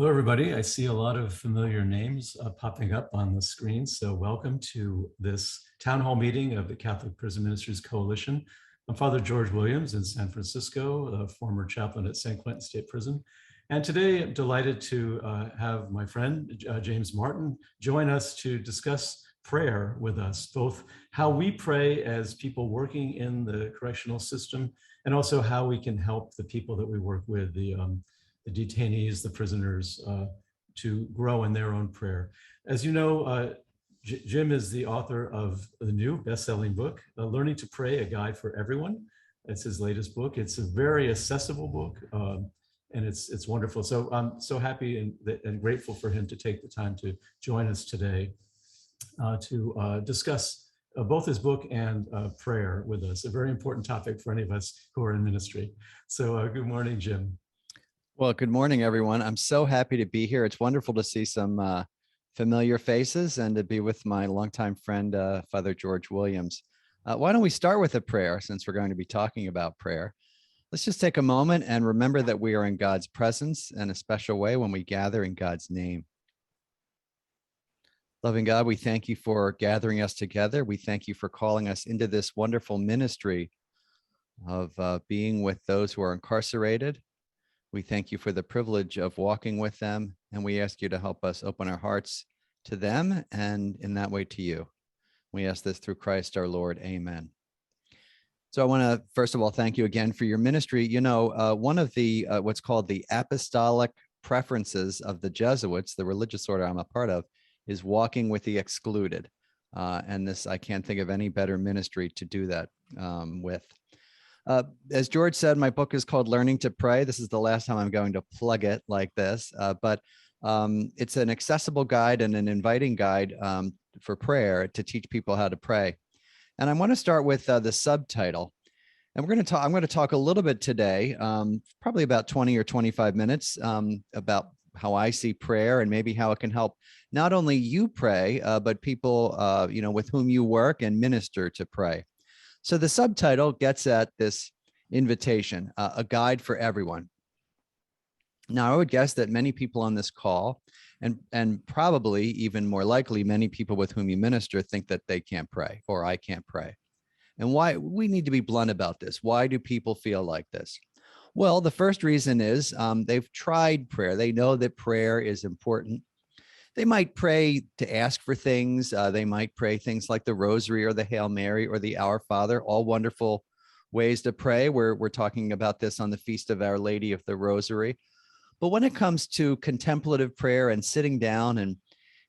Hello, everybody. I see a lot of familiar names popping up on the screen. So welcome to this town hall meeting of the Catholic Prison Ministers Coalition. I'm Father George Williams in San Francisco, a former chaplain at San Quentin State Prison. And today I'm delighted to have my friend, James Martin, join us to discuss prayer with us, both how we pray as people working in the correctional system, and also how we can help the people that we work with, the detainees, the prisoners, to grow in their own prayer. As you know, Jim is the author of the new best-selling book, Learning to Pray, A Guide for Everyone. It's his latest book. It's a very accessible book, and it's wonderful. So I'm so happy and grateful for him to take the time to join us today to discuss both his book and prayer with us, a very important topic for any of us who are in ministry. So good morning, Jim. Well, good morning, everyone. I'm so happy to be here. It's wonderful to see some familiar faces and to be with my longtime friend, Father George Williams. Why don't we start with a prayer, since we're going to be talking about prayer? Let's just take a moment and remember that we are in God's presence in a special way when we gather in God's name. Loving God, we thank you for gathering us together. We thank you for calling us into this wonderful ministry of being with those who are incarcerated. We thank you for the privilege of walking with them, and we ask you to help us open our hearts to them and in that way to you. We ask this through Christ our Lord. Amen. So I want to, first of all, thank you again for your ministry. You know, one of the what's called the apostolic preferences of the Jesuits, the religious order I'm a part of, is walking with the excluded. And this, I can't think of any better ministry to do that with. As George said, my book is called Learning to Pray. This is the last time I'm going to plug it like this, but it's an accessible guide and an inviting guide for prayer to teach people how to pray. And I want to start with the subtitle. And I'm going to talk a little bit today, probably about 20 or 25 minutes, about how I see prayer and maybe how it can help not only you pray, but people with whom you work and minister to pray. So the subtitle gets at this invitation, a guide for everyone. Now, I would guess that many people on this call, and probably even more likely, many people with whom you minister think that they can't pray or I can't pray. And why? We need to be blunt about this. Why do people feel like this? Well, the first reason is they've tried prayer. They know that prayer is important. They might pray to ask for things. They might pray things like the Rosary or the Hail Mary or the Our Father, all wonderful ways to pray. We're talking about this on the Feast of Our Lady of the Rosary. But when it comes to contemplative prayer and sitting down and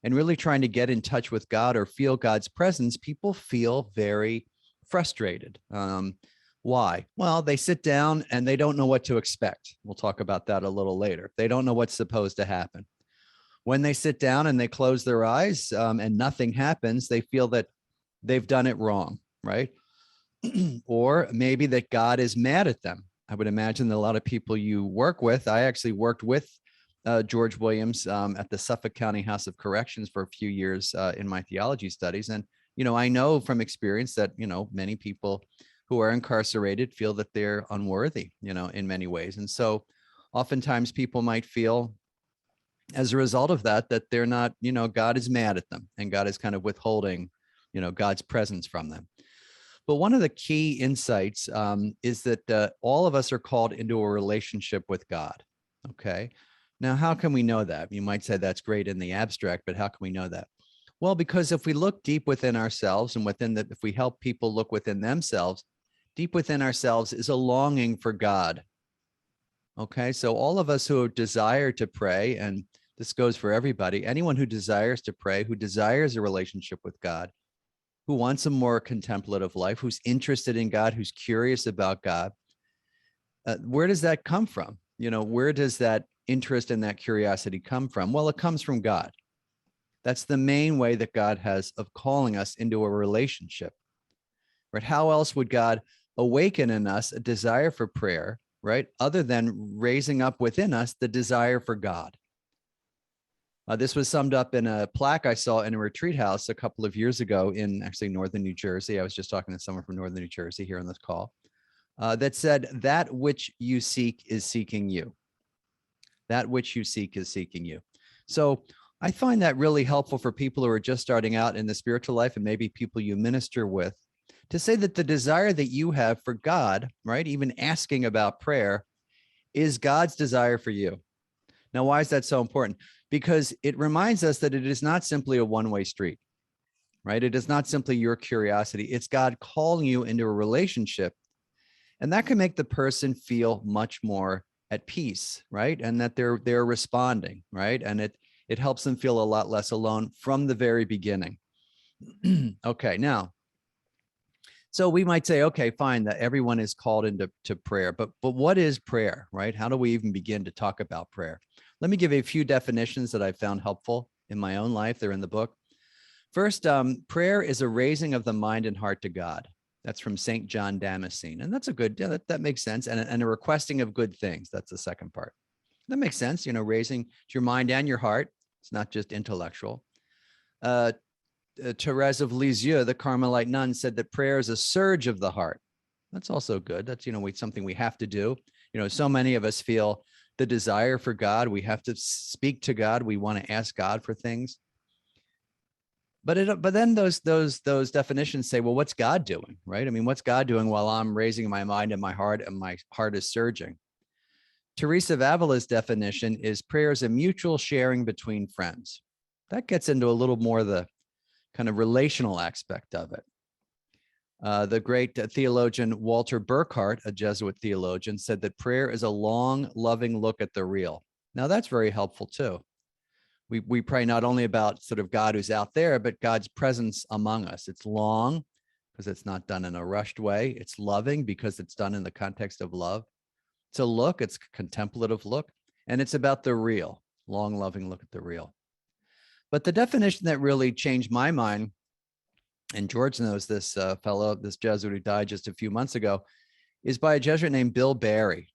really trying to get in touch with God or feel God's presence, people feel very frustrated. Why? Well, they sit down and they don't know what to expect. We'll talk about that a little later. They don't know what's supposed to happen. When they sit down and they close their eyes and nothing happens, they feel that they've done it wrong, right? Or maybe that God is mad at them. I would imagine that a lot of people you work with, I actually worked with George Williams at the Suffolk County House of Corrections for a few years in my theology studies. And, I know from experience that, many people who are incarcerated feel that they're unworthy, in many ways. And so oftentimes people might feel, as a result of that they're not, God is mad at them and God is kind of withholding, God's presence from them. But one of the key insights is that all of us are called into a relationship with God. Okay. Now, how can we know that? You might say that's great in the abstract, but how can we know that? Well, because if we look deep within ourselves and if we help people look within themselves, deep within ourselves is a longing for God. Okay, so all of us who desire to pray, and this goes for everybody, anyone who desires to pray, who desires a relationship with God, who wants a more contemplative life, who's interested in God, who's curious about God, where does that come from? Where does that interest and that curiosity come from? Well, it comes from God. That's the main way that God has of calling us into a relationship. Right? How else would God awaken in us a desire for prayer, right? Other than raising up within us the desire for God. This was summed up in a plaque I saw in a retreat house a couple of years ago in actually northern New Jersey. I was just talking to someone from northern New Jersey here on this call that said, "That which you seek is seeking you." That which you seek is seeking you. So I find that really helpful for people who are just starting out in the spiritual life, and maybe people you minister with, to say that the desire that you have for God, right, even asking about prayer, is God's desire for you. Now, why is that so important? Because it reminds us that it is not simply a one-way street, right? It is not simply your curiosity. It's God calling you into a relationship. And that can make the person feel much more at peace, right? And that they're responding, right? And it helps them feel a lot less alone from the very beginning. Okay, now, so we might say, okay, fine, that everyone is called into prayer, but what is prayer, right? How do we even begin to talk about prayer? Let me give you a few definitions that I found helpful in my own life. They're in the book. First, prayer is a raising of the mind and heart to God. That's from St. John Damascene. And that's a good, yeah, that makes sense. And a requesting of good things. That's the second part. That makes sense. Raising your mind and your heart. It's not just intellectual. Therese of Lisieux, the Carmelite nun, said that prayer is a surge of the heart. That's also good. That's, something we have to do. So many of us feel the desire for God. We have to speak to God. We want to ask God for things. But then those definitions say, well, what's God doing, right? I mean, what's God doing while I'm raising my mind and my heart is surging? Teresa of Avila's definition is prayer is a mutual sharing between friends. That gets into a little more of the kind of relational aspect of it. The great theologian Walter Burkhardt, a Jesuit theologian, said that prayer is a long, loving look at the real. Now, that's very helpful too. We pray not only about sort of God who's out there, but God's presence among us. It's long because it's not done in a rushed way. It's loving because it's done in the context of love. It's a look, it's a contemplative look, and it's about the real, long, loving look at the real. But the definition that really changed my mind, and George knows this fellow, this Jesuit who died just a few months ago, is by a Jesuit named Bill Barry.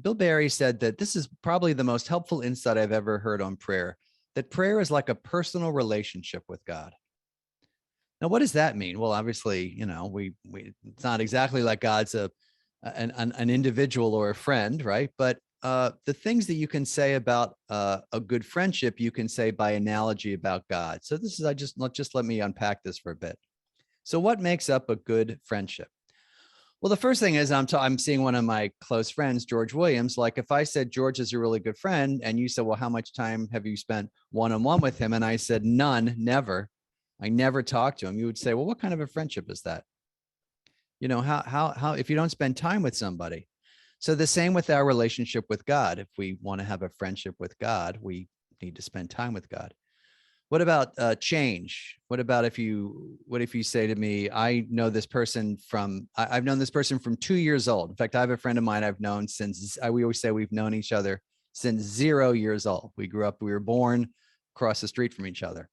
Bill Barry said that this is probably the most helpful insight I've ever heard on prayer, that prayer is like a personal relationship with God. Now, what does that mean? Well, obviously, it's not exactly like God's an individual or a friend, right? But the things that you can say about a good friendship, you can say by analogy about God. So this is, let me unpack this for a bit. So what makes up a good friendship? Well, the first thing is I'm seeing one of my close friends, George Williams. Like if I said George is a really good friend and you said, well, how much time have you spent one-on-one with him? And I said, none, never. I never talked to him. You would say, well, what kind of a friendship is that? How if you don't spend time with somebody? So the same with our relationship with God. If we want to have a friendship with God, we need to spend time with God. What about change? What if you say to me, I've known this person from 2 years old. In fact, I have a friend of mine I've known since, we always say we've known each other since 0 years old. We were born across the street from each other.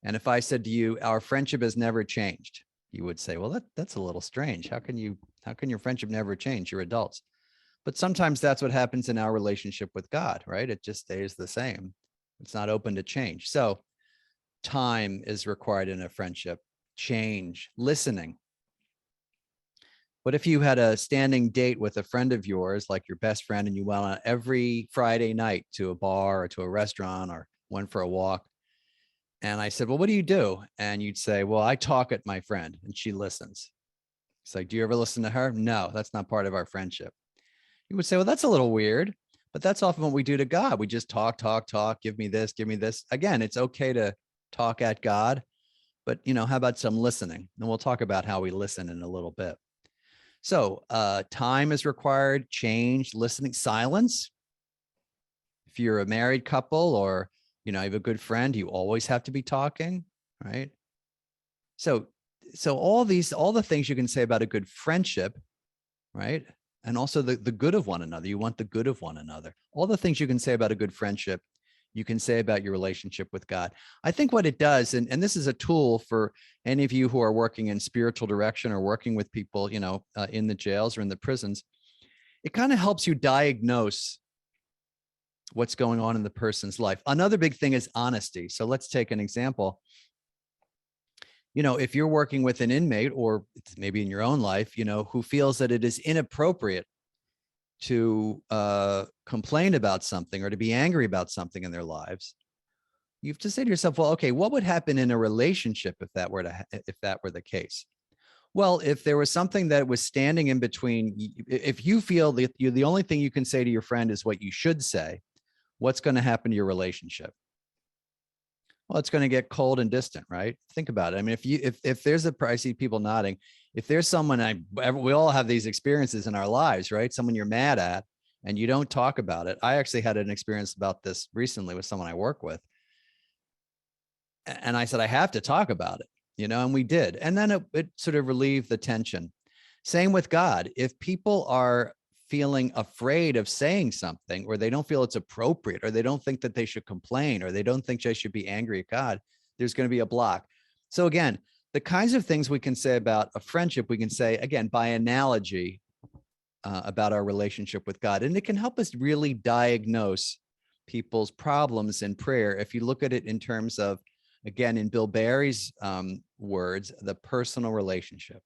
And if I said to you, our friendship has never changed, you would say, well, that's a little strange. How can your friendship never change? You're adults. But sometimes that's what happens in our relationship with God, right? It just stays the same. It's not open to change. So time is required in a friendship. Change, listening. What if you had a standing date with a friend of yours, like your best friend, and you went on every Friday night to a bar or to a restaurant or went for a walk? And I said, well, what do you do? And you'd say, well, I talk at my friend and she listens. It's like, do you ever listen to her? No, that's not part of our friendship. You would say, well, that's a little weird, but that's often what we do to God. We just talk, give me this, give me this. Again, it's okay to talk at God, but how about some listening? And we'll talk about how we listen in a little bit. So time is required, change, listening, silence. If you're a married couple or, you have a good friend, you always have to be talking, right? So all the things you can say about a good friendship, right? And also the good of one another. You want the good of one another. All the things you can say about a good friendship, you can say about your relationship with God. I think what it does, and this is a tool for any of you who are working in spiritual direction or working with people, in the jails or in the prisons, it kind of helps you diagnose what's going on in the person's life. Another big thing is honesty. So let's take an example. If you're working with an inmate or maybe in your own life, who feels that it is inappropriate to complain about something or to be angry about something in their lives, you have to say to yourself, well, okay, what would happen in a relationship if that were the case? Well, if there was something that was standing in between, if you feel that the only thing you can say to your friend is what you should say, what's going to happen to your relationship? Well, it's going to get cold and distant, right? Think about it. I mean, if there's I see people nodding. If there's someone, we all have these experiences in our lives, right? Someone you're mad at and you don't talk about it. I actually had an experience about this recently with someone I work with. And I said, I have to talk about it, and we did. And then it sort of relieved the tension. Same with God. If people are feeling afraid of saying something, or they don't feel it's appropriate, or they don't think that they should complain, or they don't think they should be angry at God, there's going to be a block. So again, the kinds of things we can say about a friendship, we can say, again, by analogy, about our relationship with God. And it can help us really diagnose people's problems in prayer. If you look at it in terms of, again, in Bill Barry's words, the personal relationship.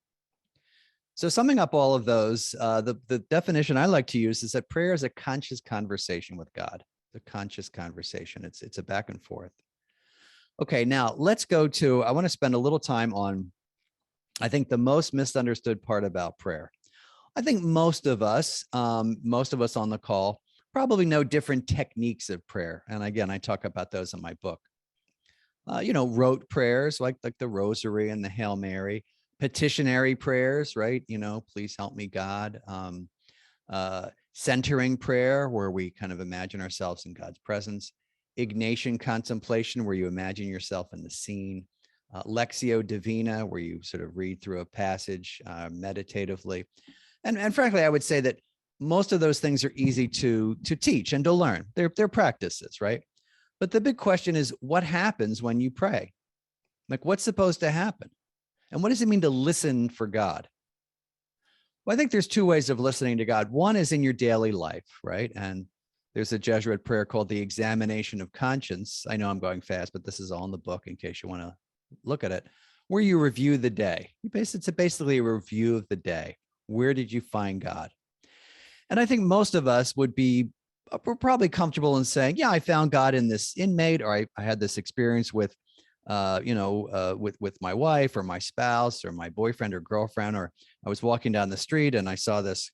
So summing up all of those, the definition I like to use is that prayer is a conscious conversation with God, the conscious conversation. It's a back and forth. Okay, now let's go to, I want to spend a little time on, I think, the most misunderstood part about prayer. I think most of us on the call probably know different techniques of prayer. And again, I talk about those in my book. Rote prayers like the Rosary and the Hail Mary, petitionary prayers, right? Please help me, God. Centering prayer, where we kind of imagine ourselves in God's presence. Ignatian Contemplation, where you imagine yourself in the scene. Lectio Divina, where you sort of read through a passage meditatively. And frankly, I would say that most of those things are easy to teach and to learn. They're practices, right? But the big question is, what happens when you pray? Like, what's supposed to happen? And what does it mean to listen for God? Well, I think there's two ways of listening to God. One is in your daily life, right? And there's a Jesuit prayer called the Examination of Conscience. I know I'm going fast, but this is all in the book in case you want to look at it, where you review the day. It's basically a review of the day. Where did you find God? And I think most of us we're probably comfortable in saying, yeah, I found God in this inmate, or I had this experience with my wife or my spouse or my boyfriend or girlfriend, or I was walking down the street and I saw this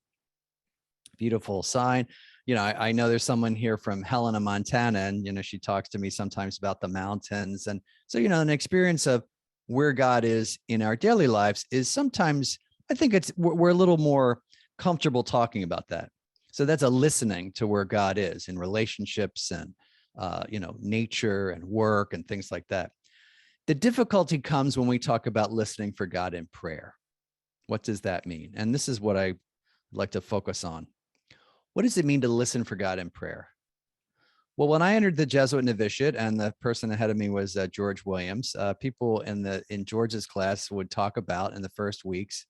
beautiful sign. I know there's someone here from Helena, Montana, and, she talks to me sometimes about the mountains. And so, an experience of where God is in our daily lives is sometimes, I think we're a little more comfortable talking about that. So that's a listening to where God is in relationships and, nature and work and things like that. The difficulty comes when we talk about listening for God in prayer. What does that mean? And this is what I like to focus on. What does it mean to listen for God in prayer? Well, when I entered the Jesuit novitiate, and the person ahead of me was George Williams, people in George's class would talk about in the first weeks,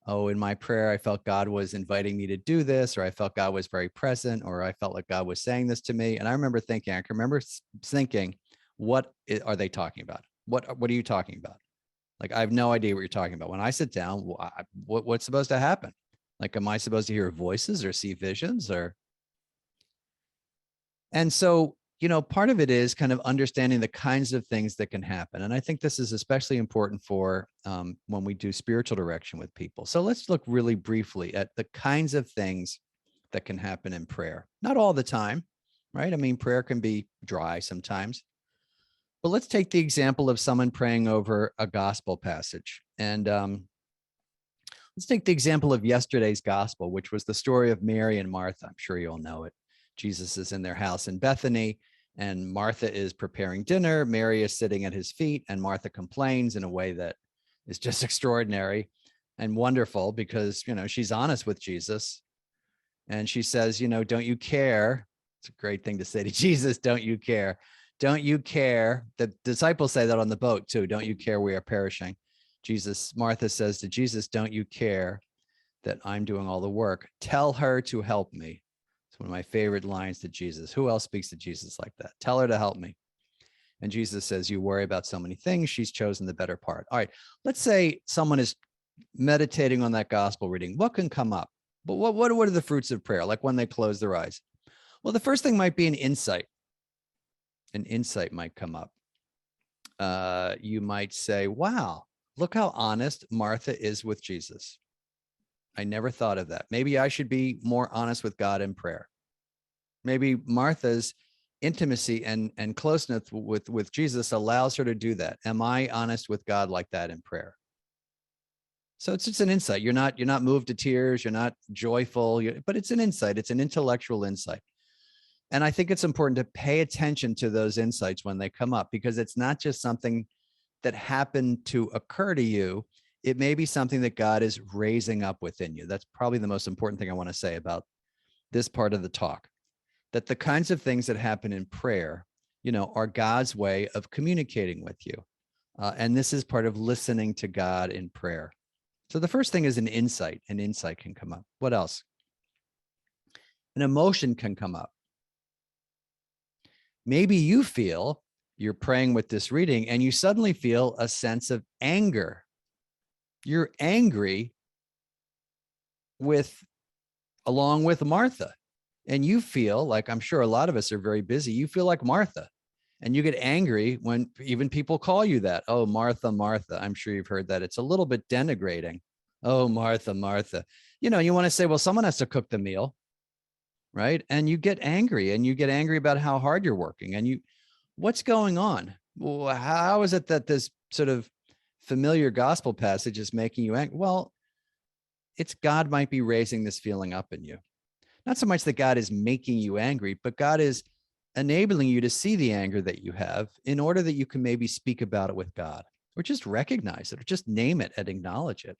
in my prayer, I felt God was inviting me to do this, or I felt God was very present, or I felt like God was saying this to me. And I remember thinking, what are they talking about? What are you talking about? Like, I have no idea what you're talking about. When I sit down, what's supposed to happen? Like, am I supposed to hear voices or see visions And so, part of it is kind of understanding the kinds of things that can happen. And I think this is especially important for when we do spiritual direction with people. So let's look really briefly at the kinds of things that can happen in prayer. Not all the time, right? I mean, prayer can be dry sometimes. But let's take the example of someone praying over a gospel passage. And let's take the example of yesterday's gospel, which was the story of Mary and Martha. I'm sure you all know it. Jesus is in their house in Bethany, and Martha is preparing dinner. Mary is sitting at his feet, and Martha complains in a way that is just extraordinary and wonderful because, she's honest with Jesus. And she says, don't you care? It's a great thing to say to Jesus. Don't you care? Don't you care? The disciples say that on the boat too. Don't you care we are perishing? Martha says to Jesus, don't you care that I'm doing all the work? Tell her to help me. It's one of my favorite lines to Jesus. Who else speaks to Jesus like that? Tell her to help me. And Jesus says, you worry about so many things. She's chosen the better part. All right. Let's say someone is meditating on that gospel reading. What can come up? But what are the fruits of prayer? Like when they close their eyes? Well, the first thing might be an insight. An insight might come up. You might say, wow, look how honest Martha is with Jesus. I never thought of that. Maybe I should be more honest with God in prayer. Maybe Martha's intimacy and closeness with Jesus allows her to do that. Am I honest with God like that in prayer? So it's just an insight. You're not moved to tears. You're not joyful, but it's an insight. It's an intellectual insight. And I think it's important to pay attention to those insights when they come up, because it's not just something that happened to occur to you. It may be something that God is raising up within you. That's probably the most important thing I want to say about this part of the talk, that the kinds of things that happen in prayer, are God's way of communicating with you. And this is part of listening to God in prayer. So the first thing is an insight. An insight can come up. What else? An emotion can come up. Maybe you feel, you're praying with this reading, and you suddenly feel a sense of anger. You're angry along with Martha. And you feel like, I'm sure a lot of us are very busy, you feel like Martha. And you get angry when even people call you that. Oh, Martha, Martha. I'm sure you've heard that. It's a little bit denigrating. Oh, Martha, Martha. You want to say, well, someone has to cook the meal, right? And you get angry about how hard you're working. And what's going on? Well, how is it that this sort of familiar gospel passage is making you angry? Well, it's God might be raising this feeling up in you. Not so much that God is making you angry, but God is enabling you to see the anger that you have in order that you can maybe speak about it with God, or just recognize it, or just name it and acknowledge it.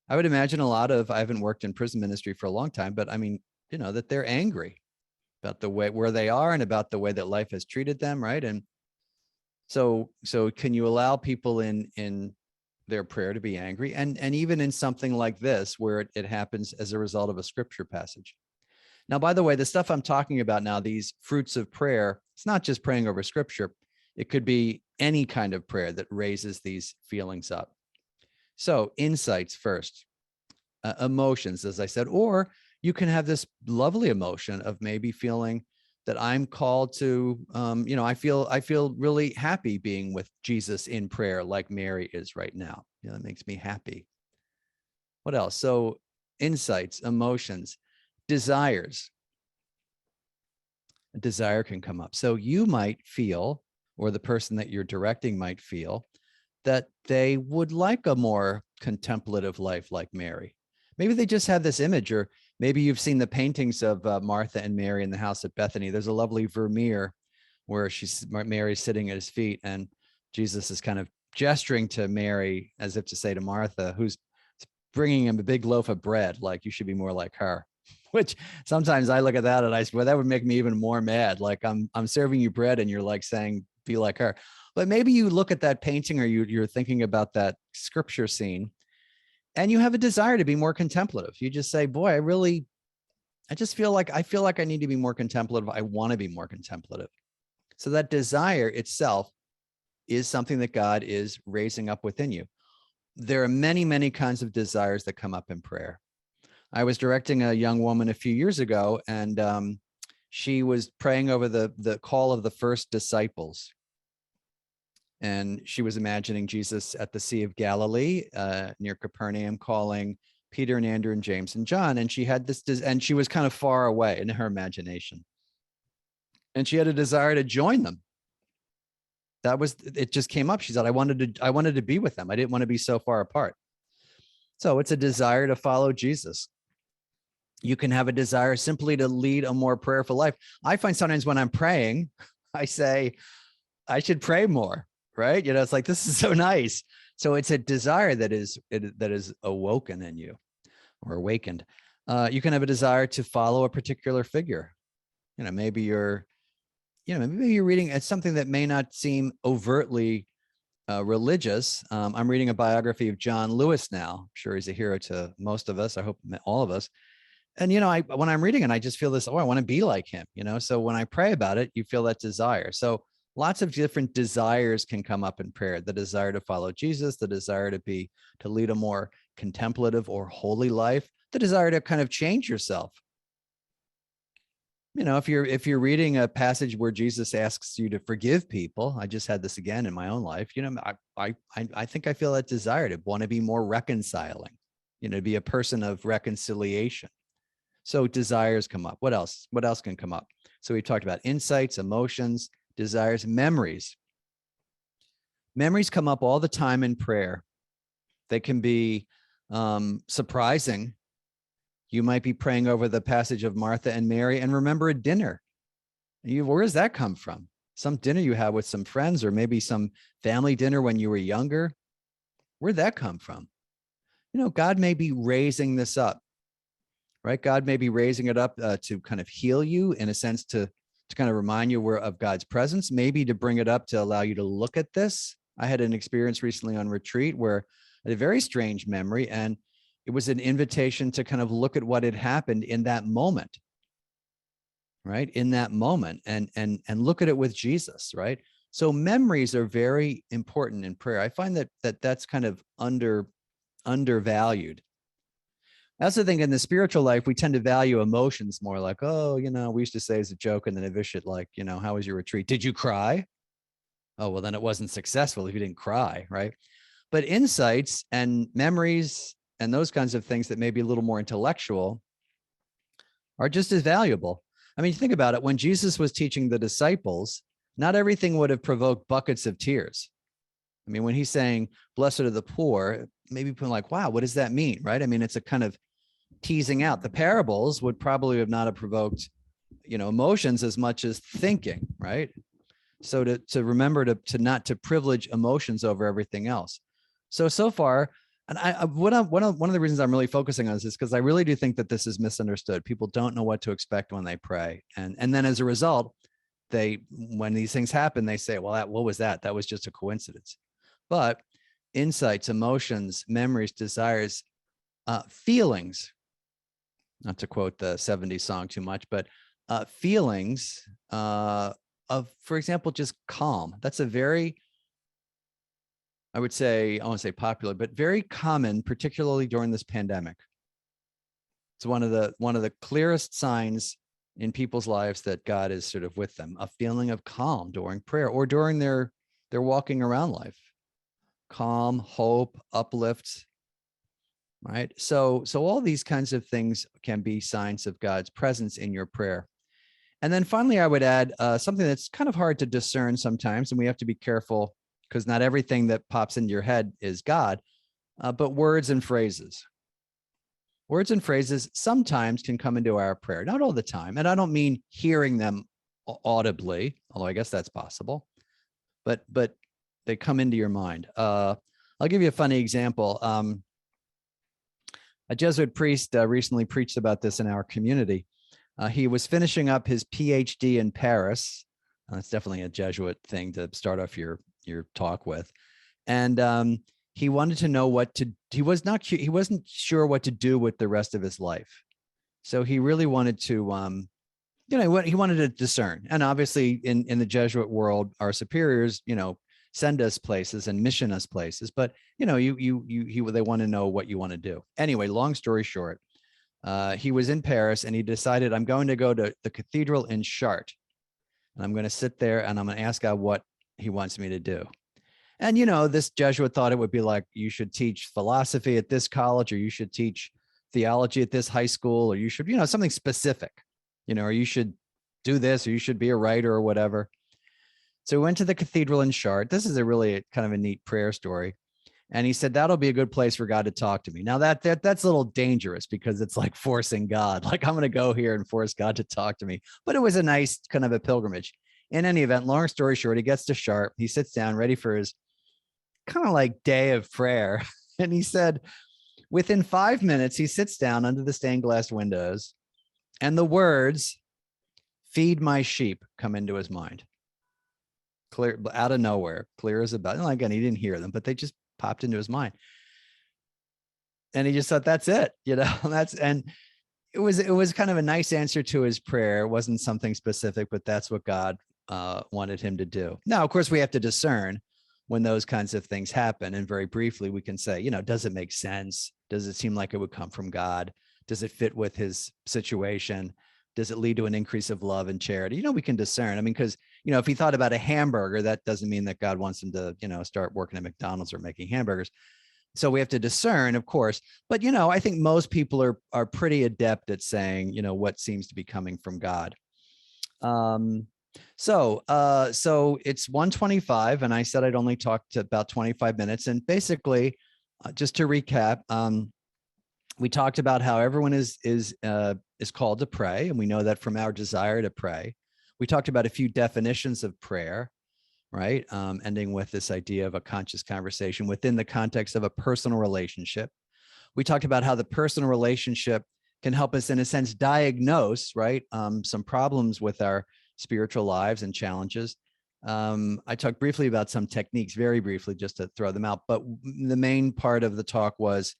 I would imagine I haven't worked in prison ministry for a long time, but I mean, that they're angry about the way where they are and about the way that life has treated them, right? And so can you allow people in their prayer to be angry? And even in something like this, where it happens as a result of a scripture passage. Now, by the way, the stuff I'm talking about now, these fruits of prayer, it's not just praying over scripture. It could be any kind of prayer that raises these feelings up. So insights first, emotions, as I said, or you can have this lovely emotion of maybe feeling that I'm called to, I feel really happy being with Jesus in prayer, like Mary is right now. That makes me happy. What else? So insights, emotions, desires. A desire can come up. So you might feel, or the person that you're directing might feel, that they would like a more contemplative life like Mary. Maybe they just have this image, or maybe you've seen the paintings of Martha and Mary in the house at Bethany. There's a lovely Vermeer where Mary's sitting at his feet, and Jesus is kind of gesturing to Mary as if to say to Martha, who's bringing him a big loaf of bread, like, you should be more like her. Which sometimes I look at that and I say, well, that would make me even more mad. Like, I'm serving you bread and you're like saying, be like her. But maybe you look at that painting, or you're thinking about that scripture scene, and you have a desire to be more contemplative. You just say, boy, I feel like I need to be more contemplative. I want to be more contemplative. So that desire itself is something that God is raising up within you. There are many, many kinds of desires that come up in prayer. I was directing a young woman a few years ago, and she was praying over the call of the first disciples. And she was imagining Jesus at the Sea of Galilee, near Capernaum, calling Peter and Andrew and James and John. And she had and she was kind of far away in her imagination. And she had a desire to join them. It just came up. She said, I wanted to be with them. I didn't want to be so far apart. So it's a desire to follow Jesus. You can have a desire simply to lead a more prayerful life. I find sometimes when I'm praying, I say, I should pray more, right? It's like, this is so nice. So it's a desire that is awoken in you, or awakened. You can have a desire to follow a particular figure. Maybe you're reading at something that may not seem overtly religious. I'm reading a biography of John Lewis now. I'm sure he's a hero to most of us. I hope all of us. And, when I'm reading it, I just feel this, I want to be like him, so when I pray about it, you feel that desire. So lots of different desires can come up in prayer. The desire to follow Jesus, the desire to lead a more contemplative or holy life, the desire to kind of change yourself. You know, if you're reading a passage where Jesus asks you to forgive people, I just had this again in my own life. You know, I think I feel that desire to want to be more reconciling, you know, to be a person of reconciliation. So desires come up. What else? What else can come up? So we talked about insights, emotions, desires, memories. Memories come up all the time in prayer. They can be surprising. You might be praying over the passage of Martha and Mary and remember a dinner. Where does that come from? Some dinner you had with some friends, or maybe some family dinner when you were younger. Where'd that come from? You know, God may be raising this up, right? God may be raising it up to kind of heal you, in a sense, to kind of remind you of God's presence, maybe to bring it up to allow you to look at this. I had an experience recently on retreat where I had a very strange memory, and it was an invitation to kind of look at what had happened in that moment, right? In that moment, and look at it with Jesus, right? So memories are very important in prayer. I find that's kind of undervalued. I also think in the spiritual life, we tend to value emotions more, like, oh, you know, we used to say as a joke in the novitiate, like, you know, how was your retreat? Did you cry? Oh, well, then it wasn't successful if you didn't cry, right? But insights and memories and those kinds of things that may be a little more intellectual are just as valuable. I mean, think about it. When Jesus was teaching the disciples, not everything would have provoked buckets of tears. I mean, when he's saying, blessed are the poor, maybe people are like, wow, what does that mean, right? I mean, it's a kind of teasing out. The parables would probably have provoked, you know, emotions as much as thinking, right? So to remember to not to privilege emotions over everything else. So far, and one of the reasons I'm really focusing on this is because I really do think that this is misunderstood. People don't know what to expect when they pray, and then as a result, when these things happen, they say, well, what was that? That was just a coincidence. But insights, emotions, memories, desires, feelings, not to quote the 70s song too much, but feelings of, for example, just calm. That's a very, I would say, I want to say popular, but very common, particularly during this pandemic. It's one of the clearest signs in people's lives that God is sort of with them, a feeling of calm during prayer or during their walking around life. Calm, hope, uplift, right? So all these kinds of things can be signs of God's presence in your prayer. And then finally, I would add something that's kind of hard to discern sometimes, and we have to be careful because not everything that pops into your head is God, but words and phrases. Words and phrases sometimes can come into our prayer, not all the time. And I don't mean hearing them audibly, although I guess that's possible, but they come into your mind. I'll give you a funny example. A Jesuit priest recently preached about this in our community. He was finishing up his PhD in Paris. That's definitely a Jesuit thing to start off your talk with. And he wanted to know he wasn't sure what to do with the rest of his life. So he really wanted to, he wanted to discern. And obviously in the Jesuit world, our superiors, send us places and mission us places, but they want to know what you want to do. Anyway, long story short, he was in Paris and he decided, I'm going to go to the cathedral in Chartres. And I'm going to sit there and I'm going to ask God what he wants me to do. And, this Jesuit thought it would be like, you should teach philosophy at this college, or you should teach theology at this high school, or you should, something specific, or you should do this, or you should be a writer or whatever. So we went to the cathedral in Chartres. This is a really kind of a neat prayer story. And he said, that'll be a good place for God to talk to me. Now that's a little dangerous because it's like forcing God, like I'm going to go here and force God to talk to me. But it was a nice kind of a pilgrimage. In any event, long story short, he gets to Chartres. He sits down ready for his kind of like day of prayer. And he said, within 5 minutes, he sits down under the stained glass windows and the words, feed my sheep, come into his mind. Clear, out of nowhere, clear as a bell. Again, he didn't hear them, but they just popped into his mind. And he just thought, that's it, and it was kind of a nice answer to his prayer. It wasn't something specific, but that's what God wanted him to do. Now, of course, we have to discern when those kinds of things happen. And very briefly, we can say, does it make sense? Does it seem like it would come from God? Does it fit with his situation? Does it lead to an increase of love and charity? We can discern. I mean, because, if he thought about a hamburger, that doesn't mean that God wants him to, start working at McDonald's or making hamburgers. So we have to discern, of course. But, I think most people are pretty adept at saying, what seems to be coming from God. So it's 1:25, and I said I'd only talk to about 25 minutes. And basically, just to recap, we talked about how everyone is called to pray, and we know that from our desire to pray. We talked about a few definitions of prayer, right? Ending with this idea of a conscious conversation within the context of a personal relationship. We talked about how the personal relationship can help us, in a sense, diagnose, right, some problems with our spiritual lives and challenges. I talked briefly about some techniques, very briefly, just to throw them out. But the main part of the talk was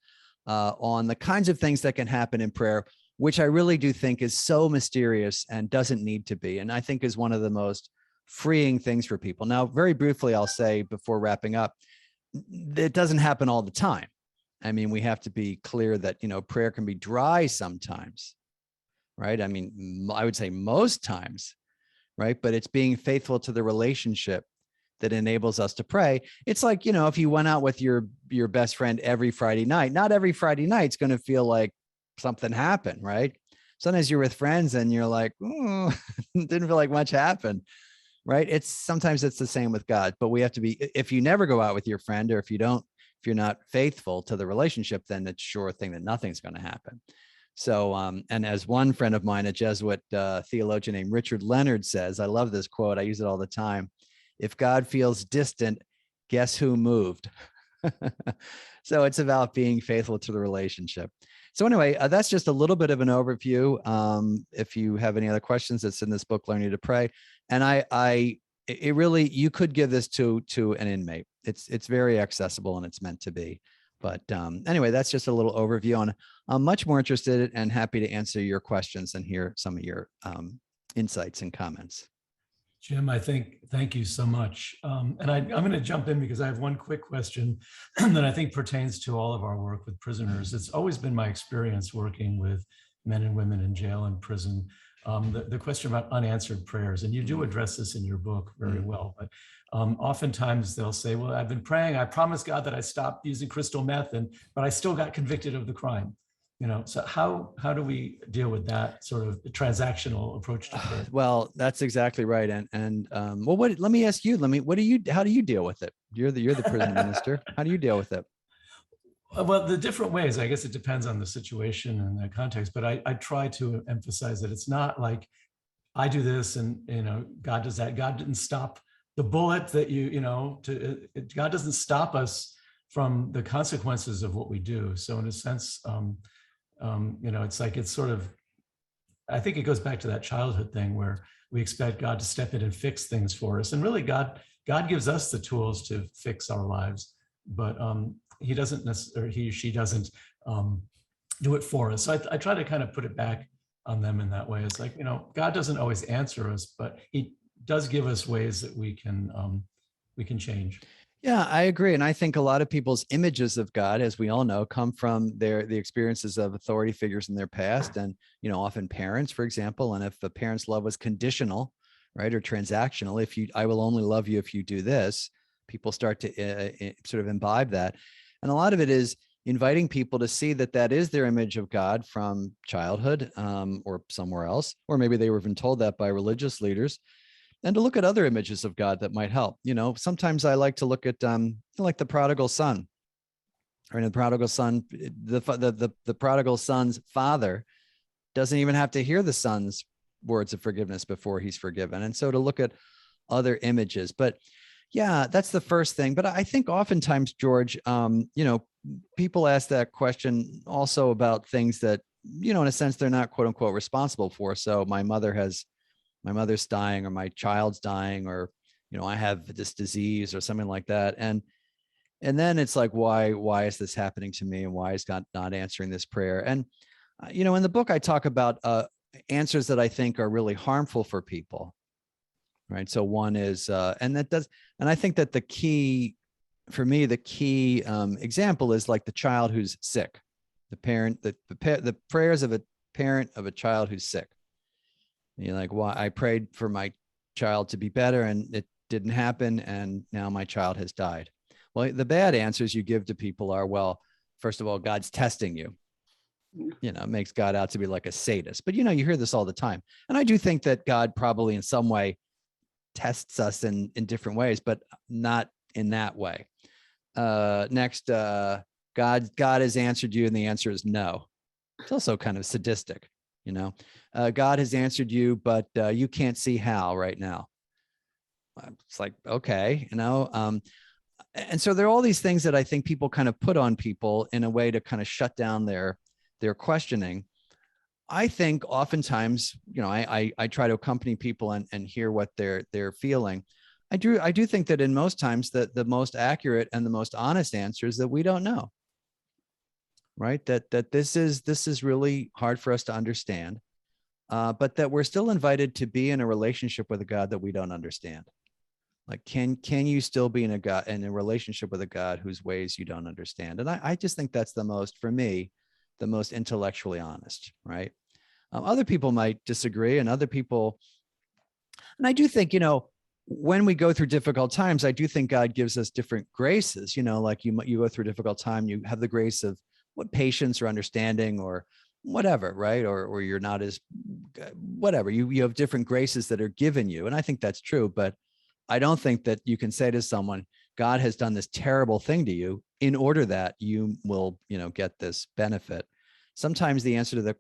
on the kinds of things that can happen in prayer, which I really do think is so mysterious and doesn't need to be. And I think is one of the most freeing things for people. Now, very briefly, I'll say before wrapping up, it doesn't happen all the time. I mean, we have to be clear that, prayer can be dry sometimes, right? I mean, I would say most times, right? But it's being faithful to the relationship that enables us to pray. It's like, if you went out with your best friend every Friday night, not every Friday night's going to feel like something happened, right? Sometimes you're with friends and you're like, didn't feel like much happened, right? Sometimes it's the same with God, but we have to be, if you never go out with your friend, or if you're not faithful to the relationship, then it's sure thing that nothing's going to happen. So, and as one friend of mine, a Jesuit theologian named Richard Leonard says, I love this quote, I use it all the time: if God feels distant, guess who moved? So it's about being faithful to the relationship. So anyway, that's just a little bit of an overview. If you have any other questions, it's in this book, Learning to Pray. And it really, you could give this to an inmate. It's very accessible, and it's meant to be. But anyway, that's just a little overview. And I'm much more interested and happy to answer your questions and hear some of your insights and comments. Jim, thank you so much. And I'm going to jump in because I have one quick question that I think pertains to all of our work with prisoners. It's always been my experience working with men and women in jail and prison, the question about unanswered prayers. And you do address this in your book very well. But oftentimes they'll say, well, I've been praying. I promised God that I stopped using crystal meth, but I still got convicted of the crime. So how do we deal with that sort of transactional approach to prayer? Well, that's exactly right. And well, let me ask you, how do you deal with it? You're the prison minister. How do you deal with it? Well, the different ways, I guess it depends on the situation and the context, but I try to emphasize that it's not like I do this and, God does that. God didn't stop the bullet that God doesn't stop us from the consequences of what we do. So in a sense, it's sort of, I think it goes back to that childhood thing where we expect God to step in and fix things for us. And really God gives us the tools to fix our lives, but he doesn't necessarily, she doesn't do it for us. So I try to kind of put it back on them in that way. It's like, God doesn't always answer us, but he does give us ways that we can change. Yeah, I agree. And I think a lot of people's images of God, as we all know, come from the experiences of authority figures in their past, and, often parents, for example. And if the parent's love was conditional, right, or transactional, I will only love you if you do this, people start to sort of imbibe that. And a lot of it is inviting people to see that is their image of God from childhood or somewhere else, or maybe they were even told that by religious leaders. And to look at other images of God that might help. Sometimes I like to look at like the prodigal son. Or in the prodigal son, the prodigal son's father doesn't even have to hear the son's words of forgiveness before he's forgiven. And so to look at other images. But yeah, that's the first thing. But I think oftentimes, George, people ask that question also about things that, in a sense, they're not quote unquote responsible for. So my mother's dying, or my child's dying, or, I have this disease or something like that. And then it's like, why is this happening to me? And why is God not answering this prayer? And, in the book, I talk about answers that I think are really harmful for people. Right. So one is, and I think that the key example is like the child who's sick. the prayers of a parent of a child who's sick. And you're like, well, I prayed for my child to be better and it didn't happen. And now my child has died. Well, the bad answers you give to people are, well, first of all, God's testing you. Makes God out to be like a sadist. But, you hear this all the time. And I do think that God probably in some way tests us in different ways, but not in that way. Next, God has answered you, and the answer is no. It's also kind of sadistic, God has answered you, but you can't see how right now. It's like, okay, and so there are all these things that I think people kind of put on people in a way to kind of shut down their questioning. I think oftentimes, I try to accompany people and hear what they're feeling. I do think that in most times that the most accurate and the most honest answer is that we don't know. Right? That this is really hard for us to understand, but that we're still invited to be in a relationship with a God that we don't understand. Like, can you still be in a relationship with a God whose ways you don't understand? And I just think that's for me, the most intellectually honest, right? Other people might disagree, and other people, and I do think, when we go through difficult times, I do think God gives us different graces. Like you go through a difficult time, you have the grace of what patience or understanding or whatever, right? Or you're not as whatever. You have different graces that are given you, and I think that's true. But I don't think that you can say to someone, God has done this terrible thing to you in order that you will, get this benefit. Sometimes the answer to the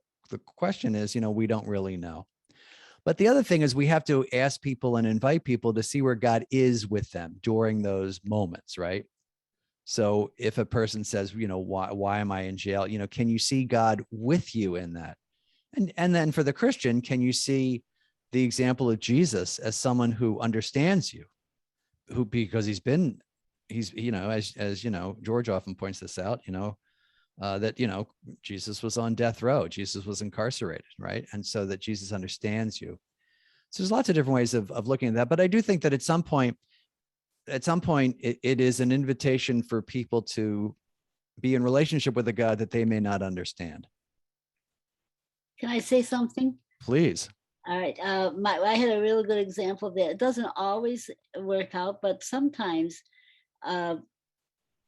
question is, we don't really know. But the other thing is we have to ask people and invite people to see where God is with them during those moments, right? So if a person says, why am I in jail? Can you see God with you in that? And then for the Christian, can you see the example of Jesus as someone who understands you, because he's as George often points this out, that, Jesus was on death row. Jesus was incarcerated, right? And so that Jesus understands you. So there's lots of different ways of looking at that. But I do think that at some point, it is an invitation for people to be in relationship with a God that they may not understand. Can I say something? Please. All right. I had a really good example of that. It doesn't always work out, but sometimes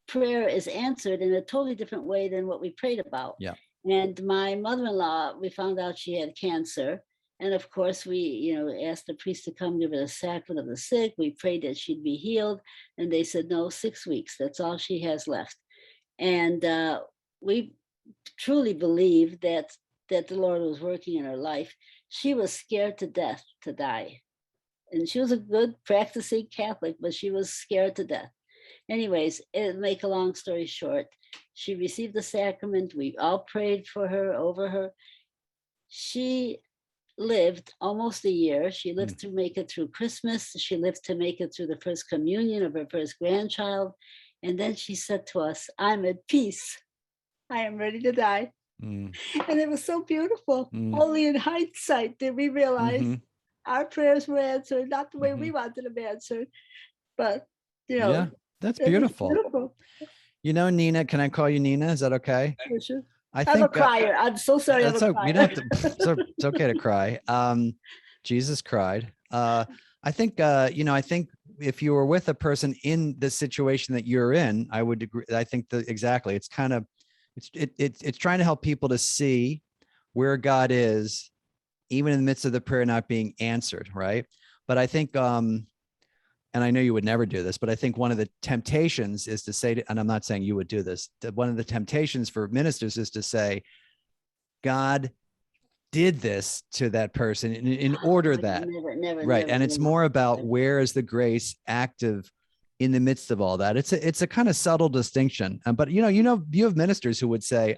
prayer is answered in a totally different way than what we prayed about. Yeah. And my mother-in-law, we found out she had cancer. And of course, we, asked the priest to come give her a sacrament of the sick. We prayed that she'd be healed. And they said, no, 6 weeks. That's all she has left. And we truly believe that the Lord was working in her life. She was scared to death to die. And she was a good practicing Catholic, but she was scared to death. Anyways, make a long story short, she received the sacrament. We all prayed for her, over her. She lived almost a year. She lived to make it through Christmas. She lived to make it through the first communion of her first grandchild. And then she said to us, I'm at peace. I am ready to die. And it was so beautiful. Only in hindsight did we realize our prayers were answered, not the way we wanted them answered. But, yeah, that's beautiful. Nina, can I call you Nina? Is that okay? Sure. I'm a crier. I'm so sorry. I'm a crier. You don't have to, it's okay to cry. Jesus cried. I think if you were with a person in the situation that you're in, I would agree. I think that exactly. It's kind of, it's trying to help people to see where God is, even in the midst of the prayer not being answered, right? But I think, and I know you would never do this, but I think one of the temptations is to say, and I'm not saying you would do this, one of the temptations for ministers is to say, God did this to that person in order that, right? And it's more about where is the grace active in the midst of all that. It's a kind of subtle distinction. But you have ministers who would say,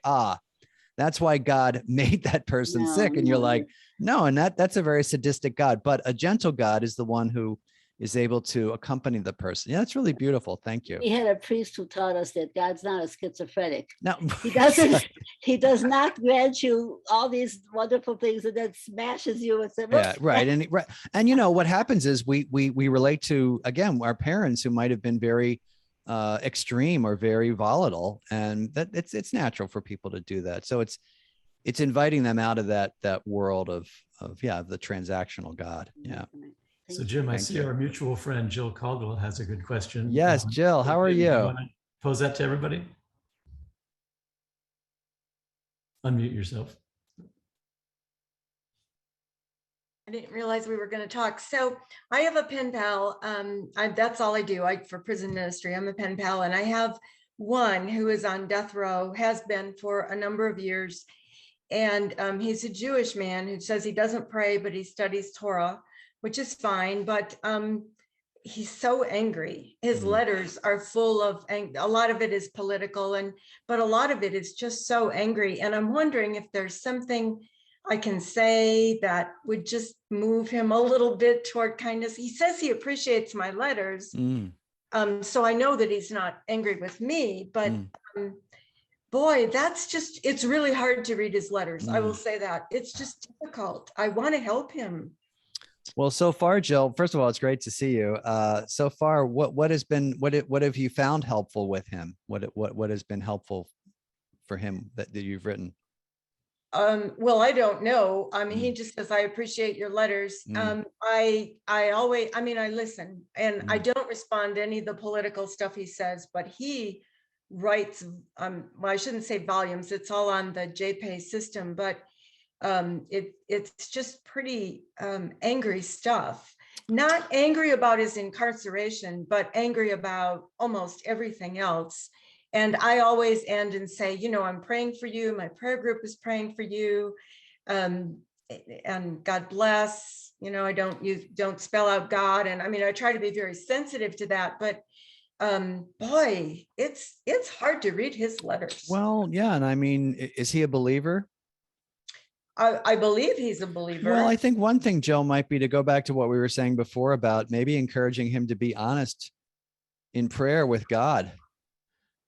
that's why God made that person sick. And you're like, no, and that's a very sadistic God. But a gentle God is the one who is able to accompany the person. Yeah, that's really beautiful. Thank you. We had a priest who taught us that God's not a schizophrenic. No, he does not grant you all these wonderful things and then smashes you and says, yeah, right. And what happens is we relate to, again, our parents who might have been very extreme or very volatile, and that it's natural for people to do that. So it's inviting them out of that world of the transactional God. Yeah. So Jim, I Thank see you. our mutual friend Jill Caldwell has a good question. Yes, Jill, how are Jim, do you? want to pose that to everybody? Unmute yourself. I didn't realize we were going to talk. So I have a pen pal. That's all I do. For prison ministry, I'm a pen pal, and I have one who is on death row, has been for a number of years. And he's a Jewish man who says he doesn't pray, but he studies Torah, which is fine. But he's so angry. His letters are full of, a lot of it is political, but a lot of it is just so angry. And I'm wondering if there's something I can say that would just move him a little bit toward kindness. He says he appreciates my letters. So I know that he's not angry with me, but boy, it's really hard to read his letters. I will say that. It's just difficult. I want to help him. Well, so far, Jill, first of all, it's great to see you. So far, what have you found helpful with him? What has been helpful for him that you've written? Well, I don't know. I mean, he just says, I appreciate your letters. I listen, and I don't respond to any of the political stuff he says, but he writes, well, I shouldn't say volumes, it's all on the JPay system, but it's just pretty angry stuff. Not angry about his incarceration, but angry about almost everything else. And I always end and say, I'm praying for you. My prayer group is praying for you. And God bless, I don't spell out God. And I mean, I try to be very sensitive to that, but boy, it's hard to read his letters. Well, yeah. And I mean, is he a believer? I believe he's a believer. Well, I think one thing, Jill, might be to go back to what we were saying before about maybe encouraging him to be honest in prayer with God.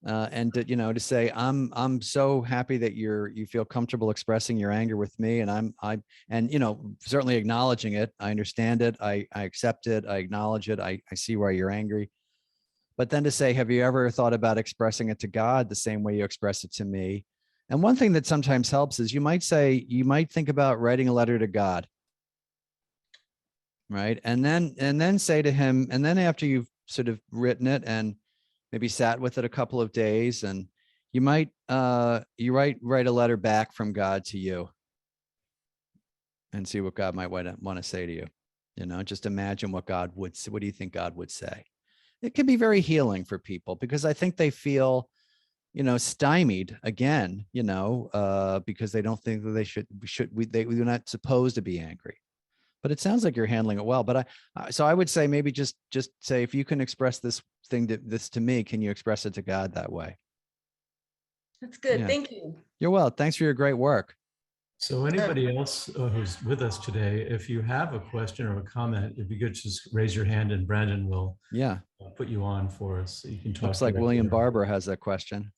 And to say, I'm so happy that you feel comfortable expressing your anger with me, and certainly acknowledging it. I understand it. I accept it. I acknowledge it. I see why you're angry. But then to say, have you ever thought about expressing it to God the same way you express it to me? And one thing that sometimes helps is you might think about writing a letter to God, right? And then say to him, and then after you've sort of written it and maybe sat with it a couple of days, and you might write a letter back from God to you and see what God might want to say to you. Just imagine what do you think God would say? It can be very healing for people, because I think they feel, stymied again, because they don't think that we're not supposed to be angry. But it sounds like you're handling it well. But so I would say maybe just say, if you can express this to me, can you express it to God that way? That's good. Yeah. Thank you. You're welcome. Thanks for your great work. So anybody else who's with us today, if you have a question or a comment, it'd be good to just raise your hand, and Brandon will put you on for us so you can talk. Looks like William Barber has a question.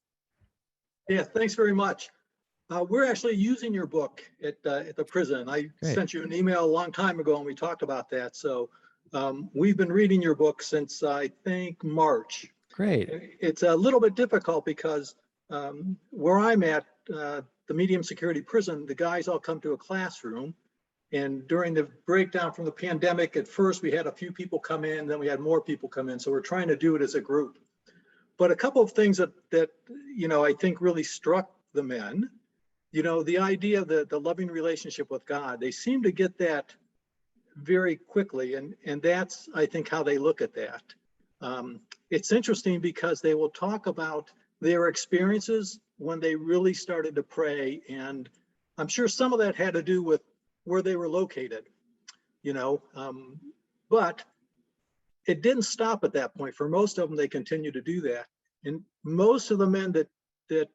Yeah, thanks very much. We're actually using your book at the prison. I sent you an email a long time ago and we talked about that. So we've been reading your book since I think March. Great. It's a little bit difficult because where I'm at, the medium security prison, the guys all come to a classroom. And during the breakdown from the pandemic, at first we had a few people come in, then we had more people come in. So we're trying to do it as a group. But a couple of things that I think really struck the men, the idea of the loving relationship with God, they seem to get that very quickly. And that's, I think, how they look at that. It's interesting because they will talk about their experiences when they really started to pray. And I'm sure some of that had to do with where they were located, but it didn't stop at that point. For most of them, they continue to do that. And most of the men that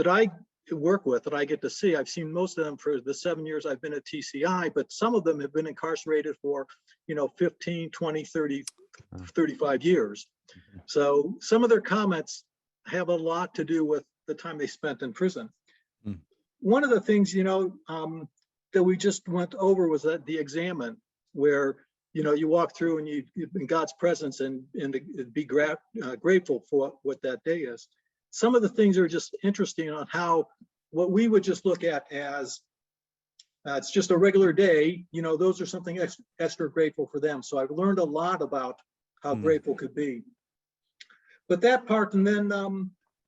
I work with, that I get to see, I've seen most of them for the 7 years I've been at TCI, but some of them have been incarcerated for, 15, 20, 30, 35 years. So some of their comments have a lot to do with the time they spent in prison. One of the things, that we just went over was that the examen, where you walk through and you in God's presence and be grateful for what that day is. Some of the things are just interesting on how what we would just look at as it's just a regular day, those are something extra grateful for them. So I've learned a lot about how grateful could be. But that part, and then,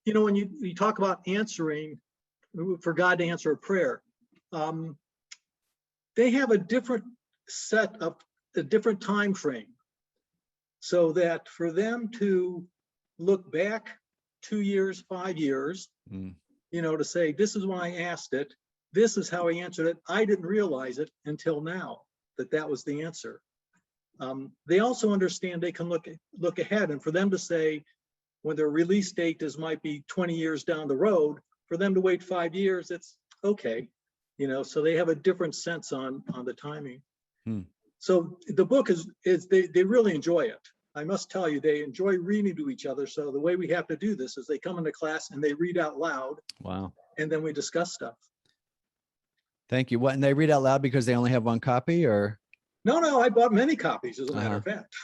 when you talk about answering, for God to answer a prayer, they have a different a different time frame. So that for them to look back 2 years, 5 years, to say, this is when I asked it, this is how I answered it. I didn't realize it until now that was the answer. They also understand they can look ahead, and for them to say, when their release date might be 20 years down the road, for them to wait 5 years, it's okay, so they have a different sense on the timing. So the book is they really enjoy it. I must tell you, they enjoy reading to each other. So the way we have to do this is they come into class and they read out loud. Wow. And then we discuss stuff. Thank you. What, and they read out loud because they only have one copy, or? No, I bought many copies, as a matter of fact.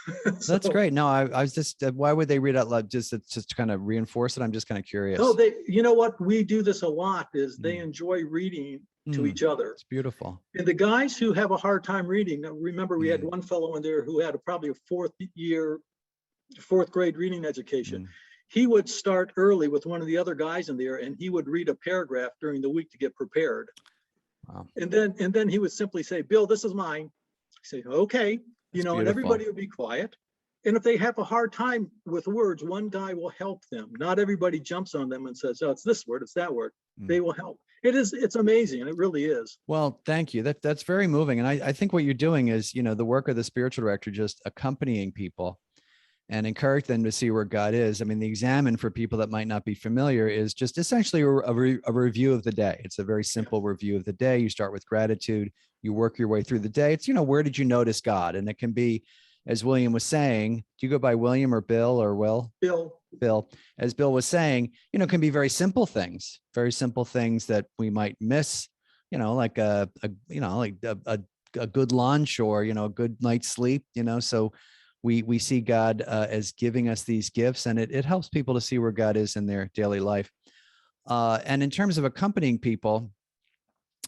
That's great. No, I was just, why would they read out loud? Just to kind of reinforce it? I'm just kind of curious. No, you know what? We do this a lot, is they enjoy reading to each other. It's beautiful. And the guys who have a hard time reading, remember we had one fellow in there who had probably a fourth grade reading education. He would start early with one of the other guys in there, and he would read a paragraph during the week to get prepared. Wow. And then he would simply say, Bill, this is mine. I say, okay, and everybody would be quiet. And if they have a hard time with words, one guy will help them. Not everybody jumps on them and says, oh, it's this word, it's that word. They will help. It's amazing. It really is. Well, thank you. That's very moving. And I think what you're doing is, the work of the spiritual director, just accompanying people and encourage them to see where God is. I mean, the examine, for people that might not be familiar, is just essentially a review of the day. It's a very simple review of the day. You start with gratitude, you work your way through the day. It's, where did you notice God? And it can be, as William was saying, do you go by William or Bill or Will? Bill. As Bill was saying, can be very simple things that we might miss, like a good lunch, or, a good night's sleep, so we see God as giving us these gifts, and it helps people to see where God is in their daily life. And in terms of accompanying people,